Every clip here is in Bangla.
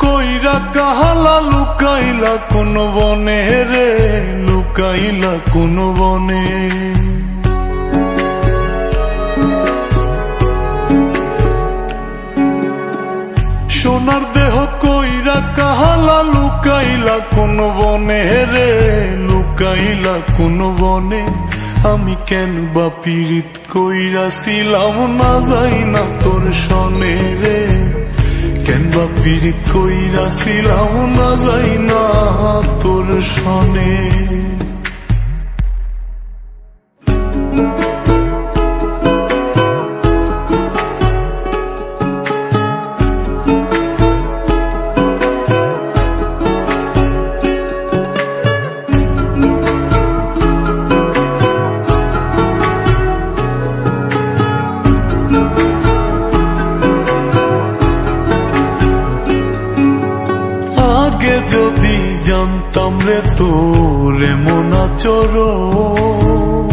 কইরা কাহালা লুকাইলা কোন বনে রে, লুকাইলা কোন বনে। সোনার দেহ কইরা কাহালা লুকাইলা কোন বনে রে, লুকাইলা কোন বনে। আমি কেন বা পীড়িত কইরাছিলাম না যাই না তোর সনে রে, কেন বা পীড়িত কইরাছিলাম না যাই না তোর সনে। আগে যদি জানতাম রে তোর এমন আচরণ,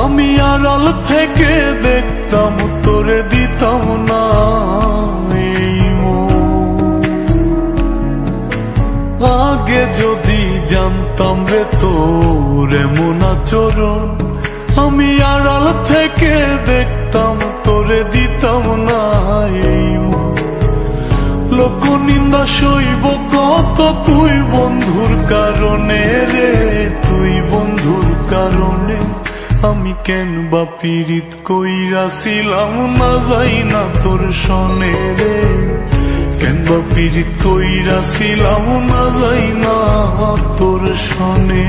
আমি আড়াল থেকে দেখতাম তোরে দিতাম না এই মন। আগে যদি জানতাম রে তোর এমন আচরণ, আমি আড়াল থেকে দেখতাম তোরে দিতাম না এই মন। লোক নিন্দা সইব কত তুই বন্ধুর কারণে রে, তুই বন্ধুর কারণে। আমি কেন বা পীড়িত কইরাছিলাম না যাই না তোর সনে রে, কেন বা পীড়িত কইরাছিলাম না যাই না তোর সনে।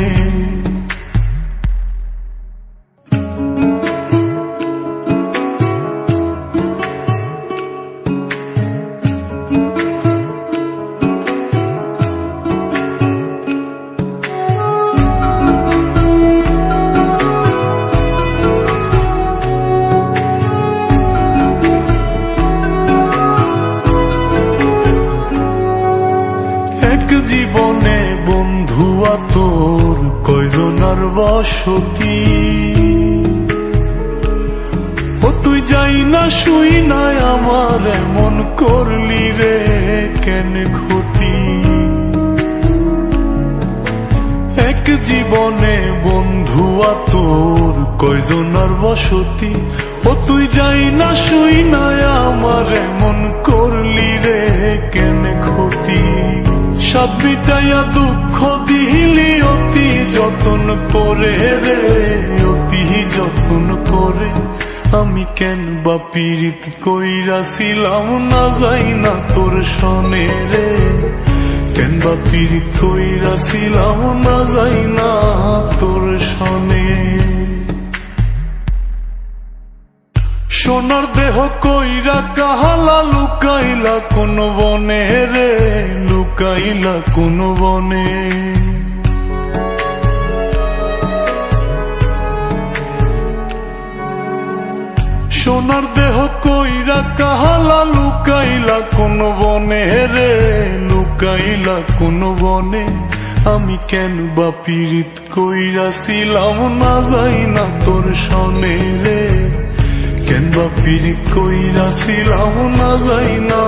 জীবনে বন্ধুয়া তোর কয়জনার বসতি, ও তুই যাই না শুই নাই আমার এমন করলি রে কেন ক্ষতি। এক জীবনে বন্ধুয়া তোর কয়জনার বসতি, ও তুই যাই না শুই নাই আমার এমন করলি রে কেন ক্ষতি। সাত মিটাইয়া দুঃখ দিলি অতি যতন করে রে, অতি যতন করে। আমি কেন বা পীড়িত কইরাছিলাম না যাই না তোর সনে রে, কেন বা পীড়িত কইরাছিলাম না যাই না তোর সনে। সোনার দেহ কইরা কাহালা লুকাইলা কোন বনে রে, লুকাইলা কোন বনে। সোনার দেহ কইরা কাহালা লুকাইলা কোন বনে রে, লুকাইলা কোন বনে। আমি কেন বা পীড়িত কইরাছিলাম না যাই না তোর সনে রে, কেন বা পীড়িত কইরাছিলাম না যাই না